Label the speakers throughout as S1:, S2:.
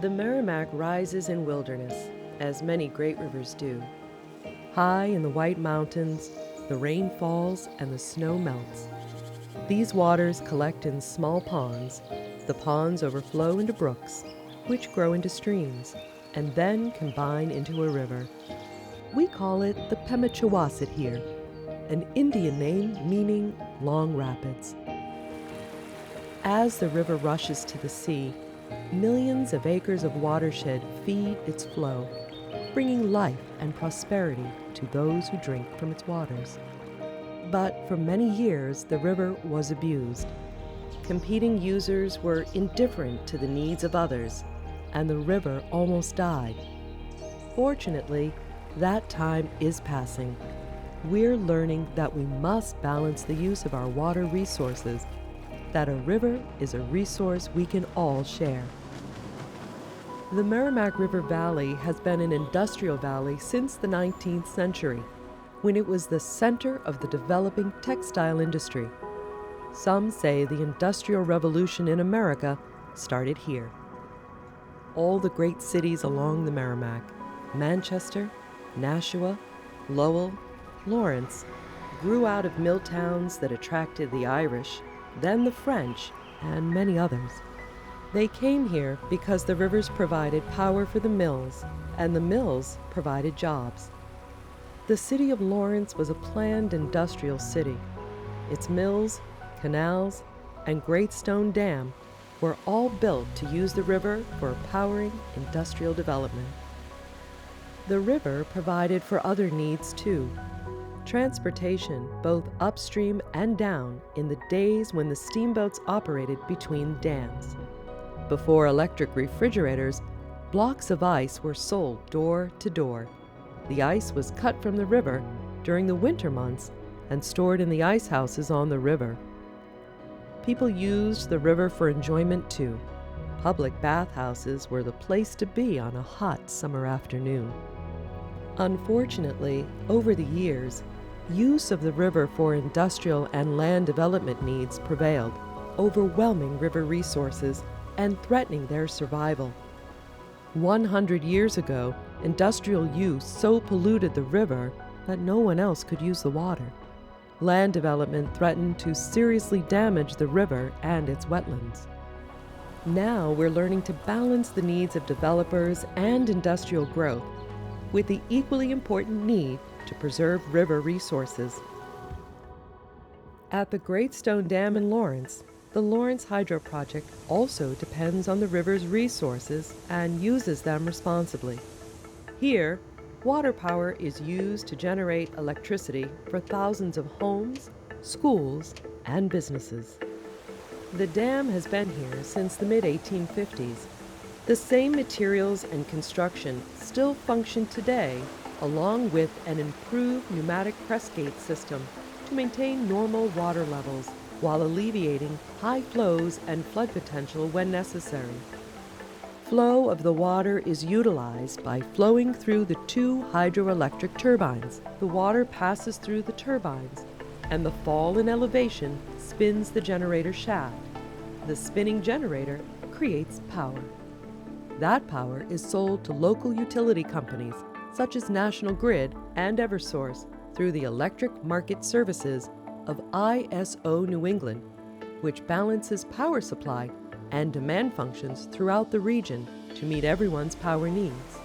S1: The Merrimack rises in wilderness, as many great rivers do. High in the White Mountains, the rain falls and the snow melts. These waters collect in small ponds. The ponds overflow into brooks, which grow into streams, and then combine into a river. We call it the Pemigewasset here, an Indian name meaning long rapids. As the river rushes to the sea, millions of acres of watershed feed its flow, bringing life and prosperity to those who drink from its waters. But for many years, the river was abused. Competing users were indifferent to the needs of others, and the river almost died. Fortunately, that time is passing. We're learning that we must balance the use of our water resources, that a river is a resource we can all share. The Merrimack River Valley has been an industrial valley since the 19th century, when it was the center of the developing textile industry. Some say the Industrial Revolution in America started here. All the great cities along the Merrimack, Manchester, Nashua, Lowell, Lawrence, grew out of mill towns that attracted the Irish, then the French, and many others. They came here because the rivers provided power for the mills, and the mills provided jobs. The city of Lawrence was a planned industrial city. Its mills, canals, and Great Stone Dam were all built to use the river for powering industrial development. The river provided for other needs too. Transportation, both upstream and down, in the days when the steamboats operated between dams. Before electric refrigerators, blocks of ice were sold door to door. The ice was cut from the river during the winter months and stored in the ice houses on the river. People used the river for enjoyment too. Public bathhouses were the place to be on a hot summer afternoon. Unfortunately, over the years, use of the river for industrial and land development needs prevailed, overwhelming river resources and threatening their survival. 100 years ago, industrial use so polluted the river that no one else could use the water. Land development threatened to seriously damage the river and its wetlands. Now we're learning to balance the needs of developers and industrial growth with the equally important need to preserve river resources. At the Great Stone Dam in Lawrence, the Lawrence Hydro Project also depends on the river's resources and uses them responsibly. Here, water power is used to generate electricity for thousands of homes, schools, and businesses. The dam has been here since the mid-1850s. The same materials and construction still function today, along with an improved pneumatic press gate system to maintain normal water levels while alleviating high flows and flood potential when necessary. Flow of the water is utilized by flowing through the two hydroelectric turbines. The water passes through the turbines, and the fall in elevation spins the generator shaft. The spinning generator creates power. That power is sold to local utility companies such as National Grid and Eversource through the Electric Market Services of ISO New England, which balances power supply and demand functions throughout the region to meet everyone's power needs.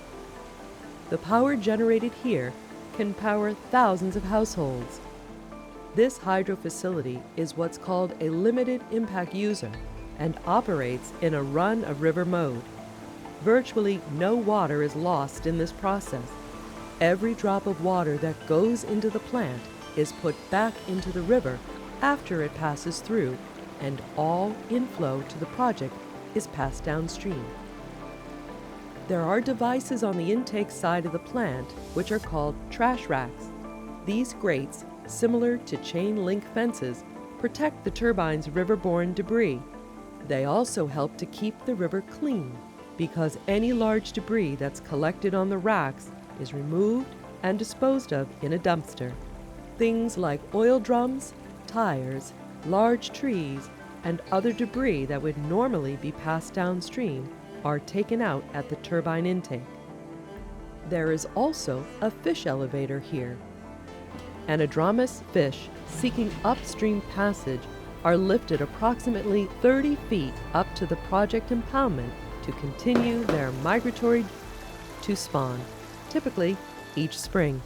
S1: The power generated here can power thousands of households. This hydro facility is what's called a limited impact user and operates in a run-of-river mode. Virtually no water is lost in this process. Every drop of water that goes into the plant is put back into the river after it passes through, and all inflow to the project is passed downstream. There are devices on the intake side of the plant which are called trash racks. These grates, similar to chain link fences, protect the turbine's riverborne debris. They also help to keep the river clean, because any large debris that's collected on the racks is removed and disposed of in a dumpster. Things like oil drums, tires, large trees, and other debris that would normally be passed downstream are taken out at the turbine intake. There is also a fish elevator here. Anadromous fish seeking upstream passage are lifted approximately 30 feet up to the project impoundment to continue their migratory to spawn, typically each spring.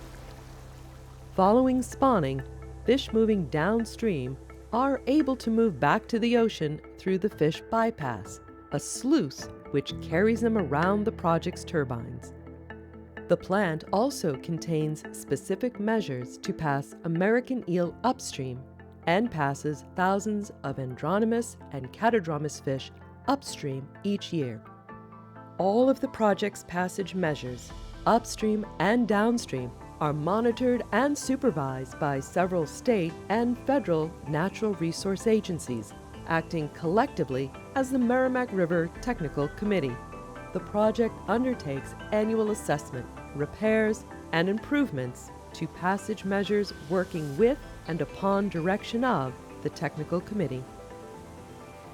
S1: Following spawning, fish moving downstream are able to move back to the ocean through the fish bypass, a sluice which carries them around the project's turbines. The plant also contains specific measures to pass American eel upstream and passes thousands of Andromous and Catadromous fish upstream each year. All of the project's passage measures, upstream and downstream, are monitored and supervised by several state and federal natural resource agencies, acting collectively as the Merrimack River Technical Committee. The project undertakes annual assessment, repairs, and improvements to passage measures, working with and upon direction of the Technical Committee.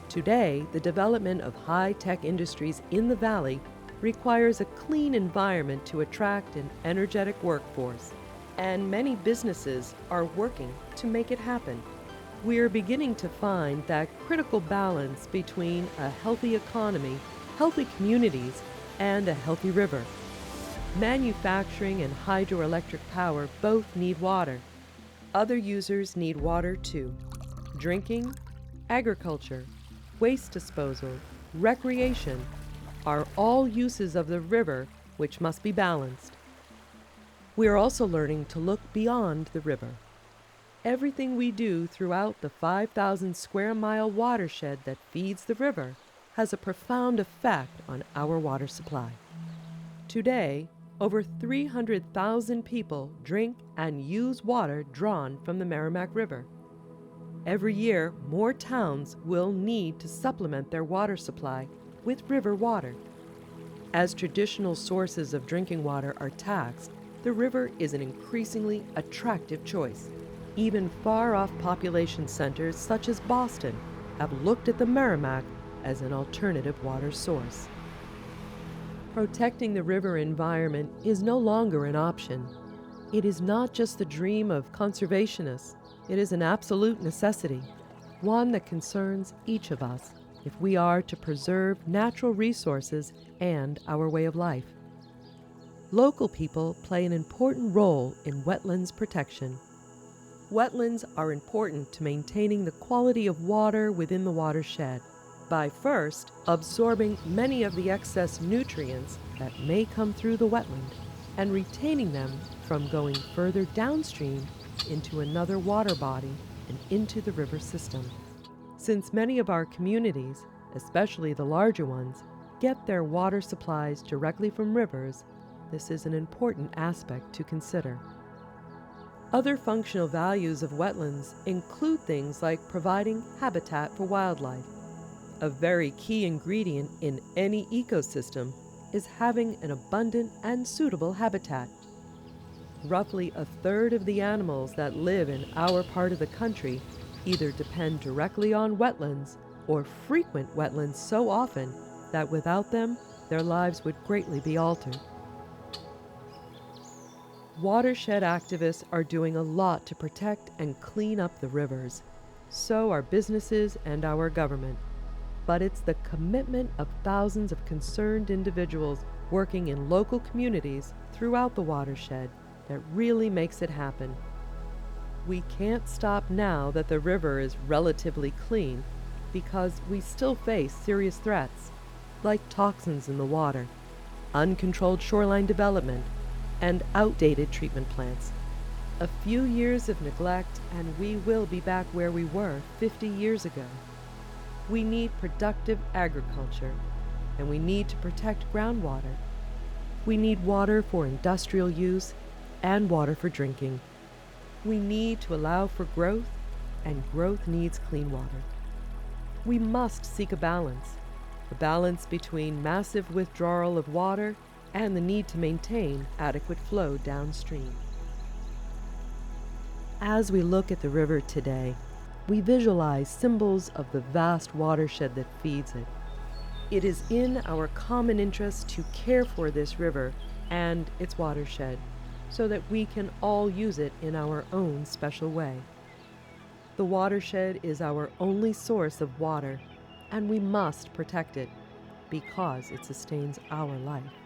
S1: Today, the development of high-tech industries in the valley requires a clean environment to attract an energetic workforce, and many businesses are working to make it happen. We are beginning to find that critical balance between a healthy economy, healthy communities, and a healthy river. Manufacturing and hydroelectric power both need water. Other users need water too. Drinking, agriculture, waste disposal, recreation are all uses of the river which must be balanced. We are also learning to look beyond the river. Everything we do throughout the 5,000 square mile watershed that feeds the river has a profound effect on our water supply. Today, over 300,000 people drink and use water drawn from the Merrimack River. Every year, more towns will need to supplement their water supply with river water. As traditional sources of drinking water are taxed, the river is an increasingly attractive choice. Even far-off population centers such as Boston have looked at the Merrimack as an alternative water source. Protecting the river environment is no longer an option. It is not just the dream of conservationists. It is an absolute necessity, one that concerns each of us if we are to preserve natural resources and our way of life. Local people play an important role in wetlands protection. Wetlands are important to maintaining the quality of water within the watershed by first absorbing many of the excess nutrients that may come through the wetland and retaining them from going further downstream into another water body and into the river system. Since many of our communities, especially the larger ones, get their water supplies directly from rivers, this is an important aspect to consider. Other functional values of wetlands include things like providing habitat for wildlife. A very key ingredient in any ecosystem is having an abundant and suitable habitat. Roughly a third of the animals that live in our part of the country either depend directly on wetlands or frequent wetlands so often that without them, their lives would greatly be altered. Watershed activists are doing a lot to protect and clean up the rivers. So are businesses and our government. But it's the commitment of thousands of concerned individuals working in local communities throughout the watershed that really makes it happen. We can't stop now that the river is relatively clean because we still face serious threats, like toxins in the water, uncontrolled shoreline development, and outdated treatment plants. A few years of neglect and we will be back where we were 50 years ago. We need productive agriculture, and we need to protect groundwater. We need water for industrial use and water for drinking. We need to allow for growth, and growth needs clean water. We must seek a balance between massive withdrawal of water and the need to maintain adequate flow downstream. As we look at the river today, we visualize symbols of the vast watershed that feeds it. It is in our common interest to care for this river and its watershed so that we can all use it in our own special way. The watershed is our only source of water, and we must protect it because it sustains our life.